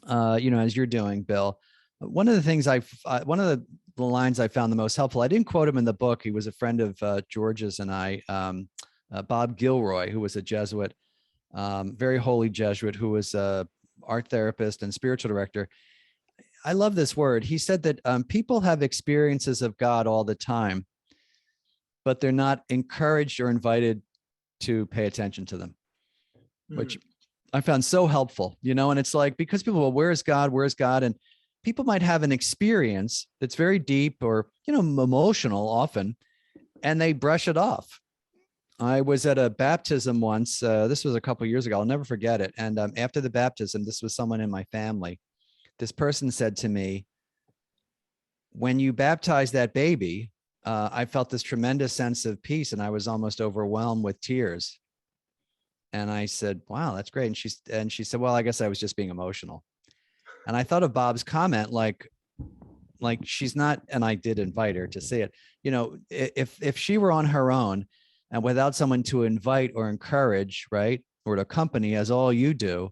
as you're doing, Bill, one of the lines I found the most helpful, I didn't quote him in the book. He was a friend of George's and I, Bob Gilroy, who was a Jesuit, very holy Jesuit, who was a art therapist and spiritual director. I love this word. He said that people have experiences of God all the time, but they're not encouraged or invited to pay attention to them, which I found so helpful, and it's like, because people, well, where is God? Where's God? And people might have an experience that's very deep or, emotional often, and they brush it off. I was at a baptism once. This was a couple of years ago. I'll never forget it. And after the baptism, this was someone in my family. This person said to me, when you baptized that baby, I felt this tremendous sense of peace, and I was almost overwhelmed with tears. And I said, wow, that's great. And she said, well, I guess I was just being emotional. And I thought of Bob's comment, like she's not, and I did invite her to see it. If she were on her own and without someone to invite or encourage, right, or to accompany, as all you do,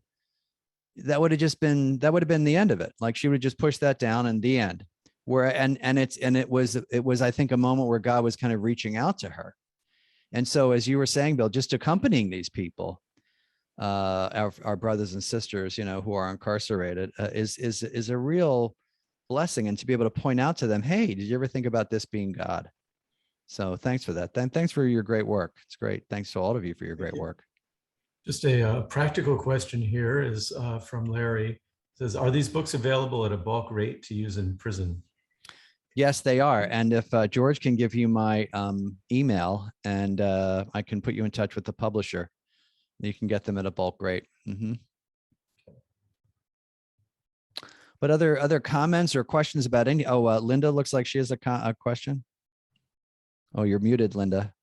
that would have been the end of it. Like, she would just push that down, and the end. It was I think a moment where God was kind of reaching out to her. And so, as you were saying, Bill, just accompanying these people, our brothers and sisters, who are incarcerated, is a real blessing. And to be able to point out to them, hey, did you ever think about this being God? So thanks for that. Thanks for your great work. It's great. Thanks to all of you for your great work. Just a practical question here is from Larry. It says, are these books available at a bulk rate to use in prison? Yes, they are. And if George can give you my email, and I can put you in touch with the publisher, you can get them at a bulk rate. But other comments or questions about any? Oh, Linda looks like she has a question. Oh, you're muted, Linda.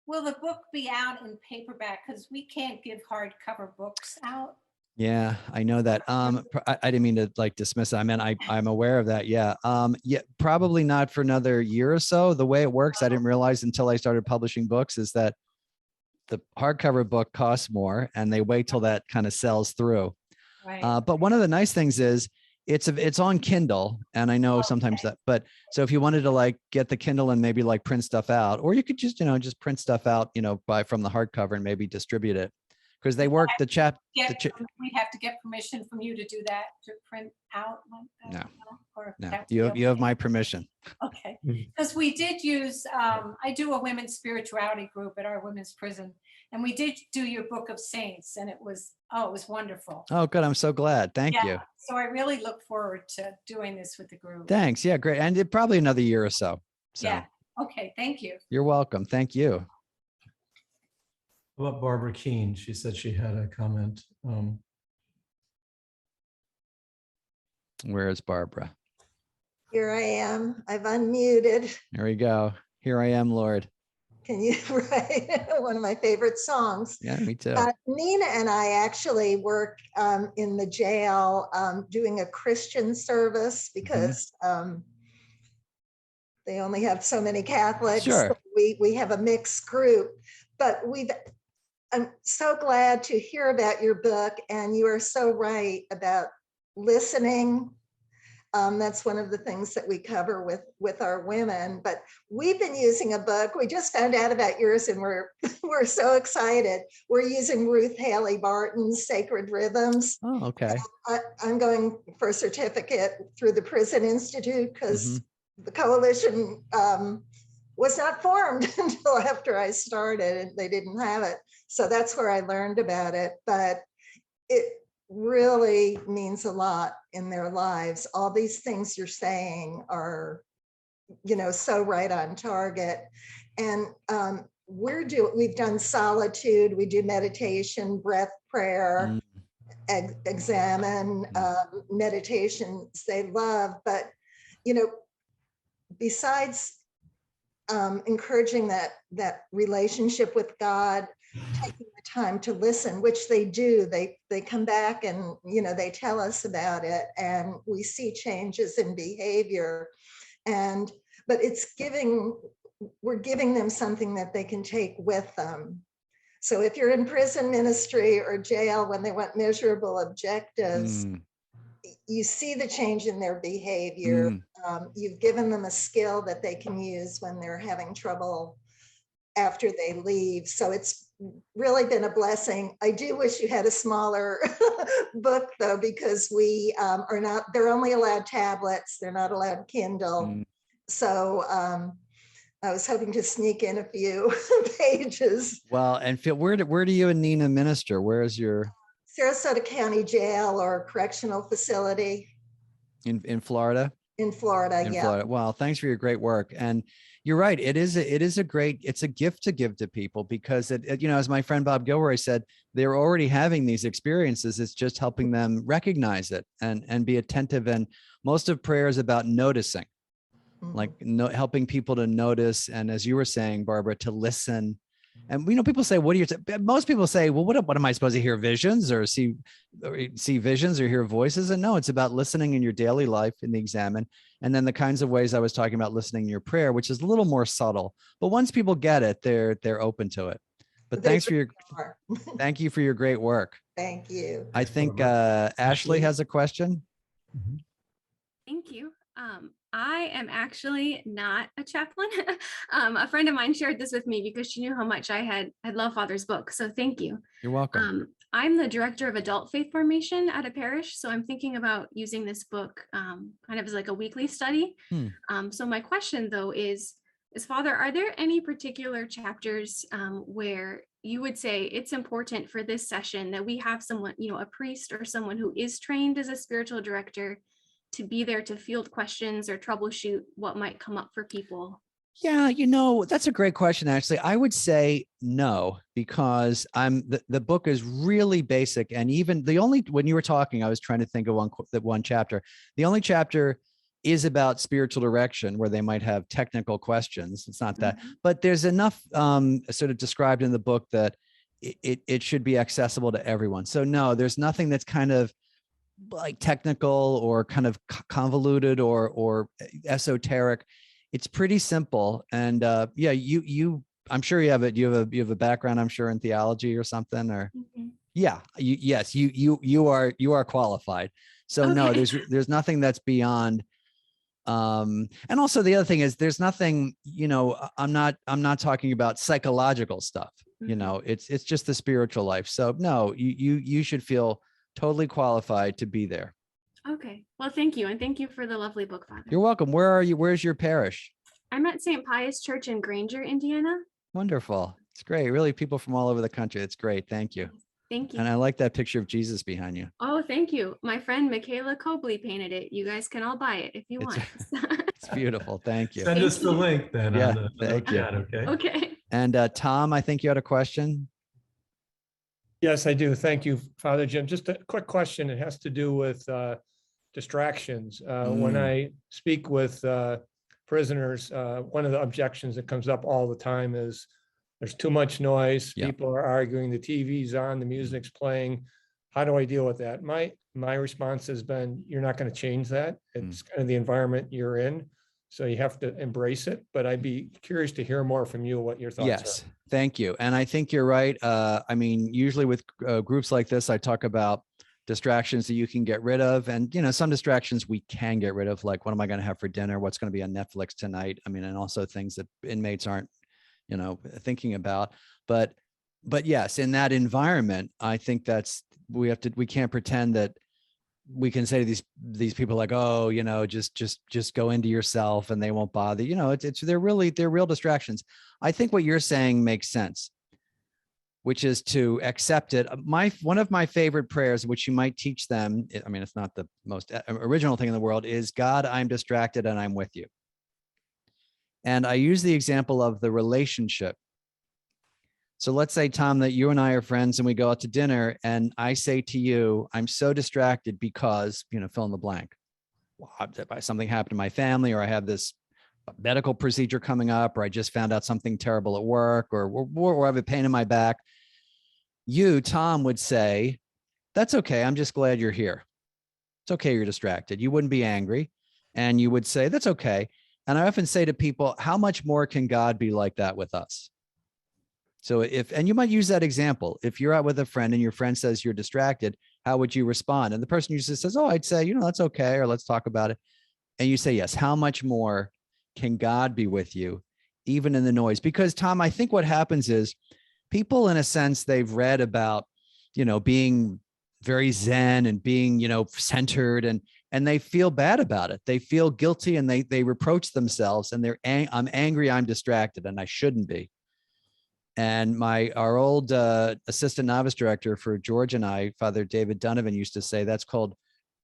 Will the book be out in paperback? Because we can't give hardcover books out. Yeah, I know that. I didn't mean to like dismiss it. I mean, I'm aware of that. Yeah. Yeah, probably not for another year or so. The way it works, I didn't realize until I started publishing books, is that the hardcover book costs more and they wait till that kind of sells through. Right. But one of the nice things is it's on Kindle, and I know sometimes that, but so if you wanted to like get the Kindle and maybe like print stuff out, or you could just, just print stuff out, buy from the hardcover and maybe distribute it, because they work we'd have to get permission from you to do that, to print out like that. No, you have my permission. Okay, because we did use, I do a women's spirituality group at our women's prison, and we did do your Book of Saints, and it was wonderful. Oh, good. I'm so glad. Thank you. So I really look forward to doing this with the group. Thanks. Yeah, great. And it probably another year or so. Yeah. Okay. Thank you. You're welcome. Thank you. How about Barbara Keene? She said she had a comment. Where is Barbara? Here I am. I've unmuted. There we go. Here I am, Lord. Can you write one of my favorite songs? Yeah, me too. Nina and I actually work in the jail doing a Christian service because they only have so many Catholics. Sure. We have a mixed group, but I'm so glad to hear about your book, and you are so right about listening. That's one of the things that we cover with our women, but we've been using a book. We just found out about yours and we're so excited. We're using Ruth Haley Barton's Sacred Rhythms. Oh, okay. I'm going for a certificate through the Prison Institute because the coalition was not formed until after I started, and they didn't have it. So that's where I learned about it, but it really means a lot in their lives. All these things you're saying are, so right on target. And we've done solitude, we do meditation, breath prayer, examine, meditations they love. But, besides encouraging that relationship with God, taking the time to listen, which they do, they come back and they tell us about it, and we see changes in behavior. But we're giving them something that they can take with them. So if you're in prison ministry or jail, when they want measurable objectives, you see the change in their behavior. You've given them a skill that they can use when they're having trouble after they leave. So it's really been a blessing. I do wish you had a smaller book though, because they're only allowed tablets. They're not allowed Kindle. So I was hoping to sneak in a few pages. Well, and Phil, where do you and Nina minister? Where is your? Sarasota County Jail or Correctional Facility. In Florida? In Florida, yeah. Florida. Well, thanks for your great work. And you're right. It's a gift to give to people, because as my friend Bob Gilroy said, they're already having these experiences. It's just helping them recognize it and be attentive. And most of prayer is about noticing, helping people to notice. And as you were saying, Barbara, to listen. And people say, most people say, well, what am I supposed to hear? Visions or see visions or hear voices? And no, it's about listening in your daily life in the examine. And then the kinds of ways I was talking about listening in your prayer, which is a little more subtle, but once people get it, they're open to it. But thank you for your great work. Thank you. I think Ashley has a question. Thank you. I am actually not a chaplain. A friend of mine shared this with me because she knew how much I loved Father's book. So thank you. You're welcome. I'm the director of adult faith formation at a parish. So I'm thinking about using this book kind of as like a weekly study. So my question though is Father, are there any particular chapters where you would say it's important for this session that we have someone, a priest or someone who is trained as a spiritual director to be there to field questions or troubleshoot what might come up for people? Yeah, that's a great question, actually. I would say no, because the book is really basic. And even when you were talking, I was trying to think of one chapter. The only chapter is about spiritual direction where they might have technical questions. It's not that, but there's enough sort of described in the book that it should be accessible to everyone. So no, there's nothing that's kind of like technical or kind of convoluted or esoteric. It's pretty simple. And yeah, I'm sure you have it. You have a background, I'm sure, in theology or something, or yeah, yes, you are qualified. So Okay. no, there's nothing that's beyond. And also the other thing is there's nothing, I'm not talking about psychological stuff. It's just the spiritual life. So no, you should feel totally qualified to be there. Okay. Well, thank you. And thank you for the lovely book, Father. You're welcome. Where are you? Where's your parish? I'm at St. Pius Church in Granger, Indiana. Wonderful. It's great. Really, people from all over the country. It's great. Thank you. Thank you. And I like that picture of Jesus behind you. Oh, thank you. My friend Michaela Cobley painted it. You guys can all buy it if you want. It's beautiful. Thank you. Send us the link then. Yeah, on the thank you. chat, okay. Okay. And Tom, I think you had a question. Yes, I do. Thank you, Father Jim. Just a quick question. It has to do with distractions. When I speak with prisoners, one of the objections that comes up all the time is there's too much noise. Yeah. People are arguing, the TV's on, the music's playing. How do I deal with that? My response has been, you're not going to change that. It's kind of the environment you're in. So you have to embrace it. But I'd be curious to hear more from you, what your thoughts Yes, are. thank you. And I think you're right. I mean, usually with groups like this, I talk about distractions that you can get rid of. And, some distractions we can get rid of, like, what am I going to have for dinner? What's going to be on Netflix tonight? I mean, and also things that inmates aren't, thinking about. But yes, in that environment, I think we can't pretend that we can say to these people like, oh, just go into yourself and they won't bother. They're real distractions. I think what you're saying makes sense, which is to accept it. One of my favorite prayers, which you might teach them, I mean, it's not the most original thing in the world, is, God, I'm distracted and I'm with you. And I use the example of the relationship. So let's say, Tom, that you and I are friends and we go out to dinner and I say to you, I'm so distracted because, fill in the blank. Something happened to my family, or I have this medical procedure coming up, or I just found out something terrible at work, or I have a pain in my back. You, Tom, would say, that's okay. I'm just glad you're here. It's okay. You're distracted. You wouldn't be angry. And you would say, that's okay. And I often say to people, how much more can God be like that with us? So and you might use that example. If you're out with a friend and your friend says you're distracted, how would you respond? And the person usually says, oh, I'd say, that's okay, or let's talk about it. And you say, yes, how much more can God be with you, even in the noise? Because, Tom, I think what happens is people, in a sense, they've read about, being very Zen and being, centered, and they feel bad about it. They feel guilty and they reproach themselves, and I'm angry, I'm distracted, and I shouldn't be. And our old assistant novice director for George and I, Father David Donovan, used to say that's called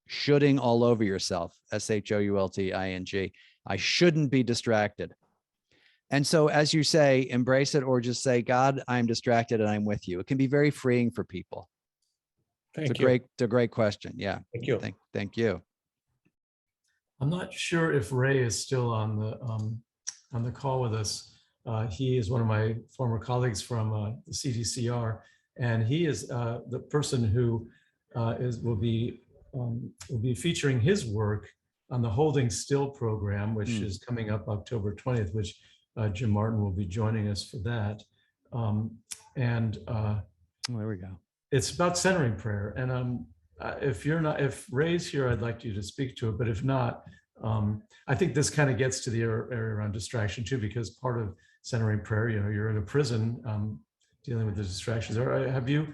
shoulding all over yourself, SHOULTING. I shouldn't be distracted. And so, as you say, embrace it, or just say, God, I'm distracted and I'm with you. It can be very freeing for people. Thank you. It's a great question. Yeah. Thank you. Thank you. I'm not sure if Ray is still on the call with us. He is one of my former colleagues from the CDCR, and he is the person who will be featuring his work on the Holding Still program, which is coming up October 20th, which Jim Martin will be joining us for that. There we go. It's about centering prayer. And if Ray's here, I'd like you to speak to it. But if not, I think this kind of gets to the area around distraction too, because part of centering prayer, you're in a prison dealing with the distractions. Or have you?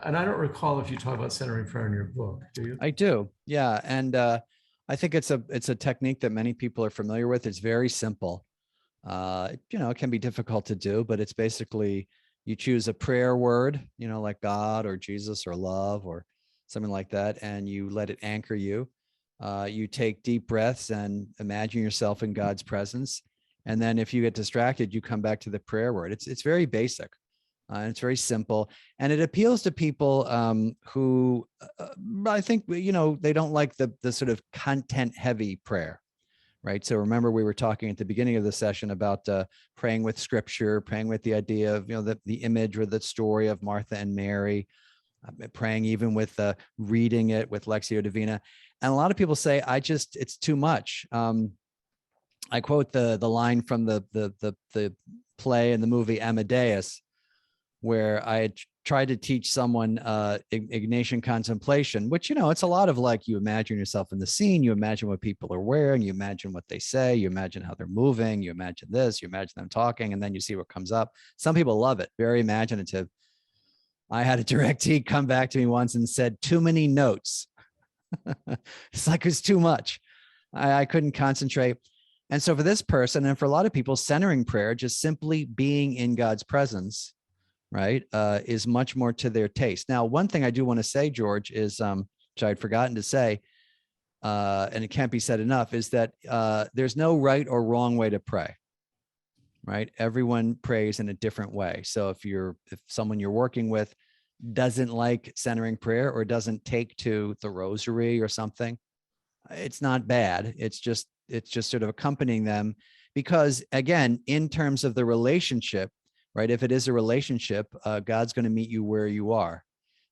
And I don't recall if you talk about centering prayer in your book. Do you? I do. Yeah. And I think it's a technique that many people are familiar with. It's very simple. It can be difficult to do, but it's basically you choose a prayer word, like God or Jesus or love or something like that, and you let it anchor you. You take deep breaths and imagine yourself in God's presence. And then if you get distracted, you come back to the prayer word. It's very basic. And it's very simple. And it appeals to people who I think, they don't like the sort of content heavy prayer, right? So remember, we were talking at the beginning of the session about praying with scripture, praying with the idea of, the image or the story of Martha and Mary, praying even with reading it with Lectio Divina. And a lot of people say, it's too much. I quote the line from the play and the movie Amadeus, where I had tried to teach someone Ignatian Contemplation, which, it's a lot of like, you imagine yourself in the scene, you imagine what people are wearing, you imagine what they say, you imagine how they're moving, you imagine this, you imagine them talking, and then you see what comes up. Some people love it, very imaginative. I had a directee come back to me once and said, too many notes. It's like, it's too much. I couldn't concentrate. And so for this person, and for a lot of people, centering prayer, just simply being in God's presence, right, is much more to their taste. Now, one thing I do want to say, George, is, which I'd forgotten to say, and it can't be said enough, is that there's no right or wrong way to pray, right? Everyone prays in a different way. So if someone you're working with doesn't like centering prayer or doesn't take to the rosary or something, it's not bad. It's just sort of accompanying them, because again, in terms of the relationship, right? If it is a relationship, God's going to meet you where you are.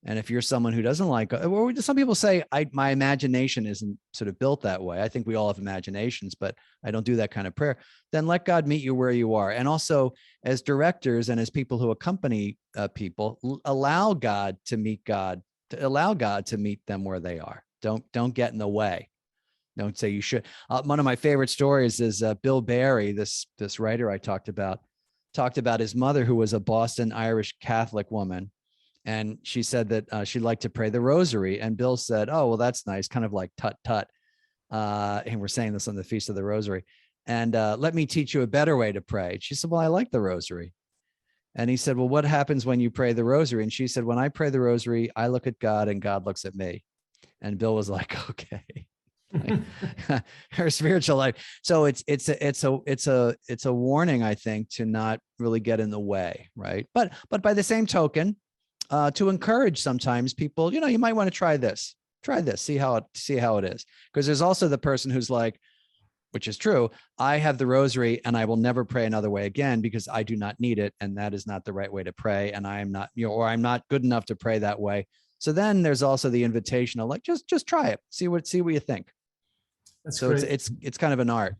And if you're someone who doesn't like, or some people say, my imagination isn't sort of built that way. I think we all have imaginations, but I don't do that kind of prayer. Then let God meet you where you are. And also, as directors and as people who accompany people, allow God to meet them where they are. Don't get in the way. Don't say you should. One of my favorite stories is Bill Barry, this writer I talked about his mother, who was a Boston Irish Catholic woman. And she said that she'd like to pray the rosary. And Bill said, oh, well, that's nice. Kind of like tut, tut. And we're saying this on the Feast of the Rosary. And let me teach you a better way to pray. She said, well, I like the rosary. And he said, well, what happens when you pray the rosary? And she said, when I pray the rosary, I look at God and God looks at me. And Bill was like, okay. Her spiritual life. So it's a warning, I think, to not really get in the way, right? But by the same token, to encourage sometimes people, you might want to try this, see how it is. Because there's also the person who's like, which is true, I have the rosary and I will never pray another way again because I do not need it, and that is not the right way to pray, and I am not, or I'm not good enough to pray that way. So then there's also the invitation of like, just try it, see what you think. That's so great. It's kind of an art.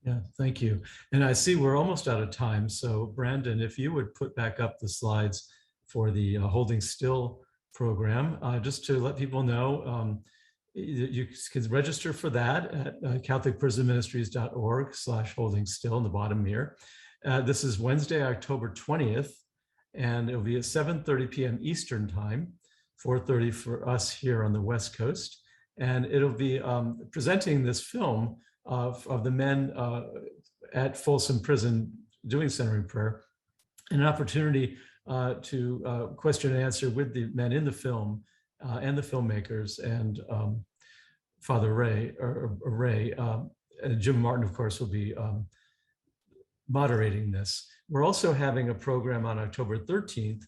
Yeah, thank you. And I see we're almost out of time. So Brandon, if you would put back up the slides for the Holding Still program, just to let people know, you can register for that at catholicprisonministries.org/holding still in the bottom here. This is Wednesday, October 20th, and it'll be at 7:30 p.m. Eastern time, 4:30 for us here on the West Coast. And it'll be presenting this film of the men at Folsom Prison doing centering prayer, and an opportunity to question and answer with the men in the film and the filmmakers and Father Ray, and Jim Martin, of course, will be moderating this. We're also having a program on October 13th,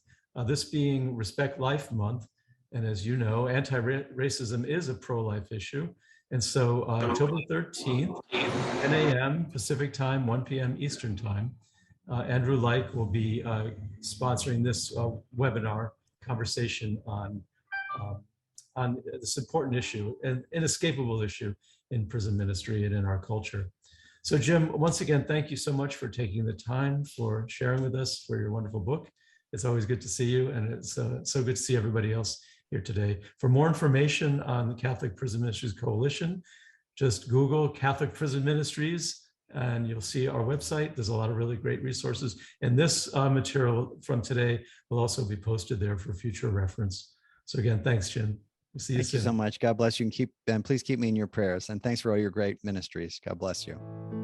this being Respect Life Month. And as you know, anti-racism is a pro-life issue. And so October 13th, 10 a.m. Pacific time, 1 p.m. Eastern time, Andrew Like will be sponsoring this webinar conversation on this important issue, an inescapable issue in prison ministry and in our culture. So Jim, once again, thank you so much for taking the time, for sharing with us, for your wonderful book. It's always good to see you, and it's so good to see everybody else here today. For more information on the Catholic Prison Ministries Coalition, just Google Catholic Prison Ministries and you'll see our website. There's a lot of really great resources. And this material from today will also be posted there for future reference. So again, thanks, Jim. We'll see you soon. Thank you so much. God bless you, and please keep me in your prayers. And thanks for all your great ministries. God bless you.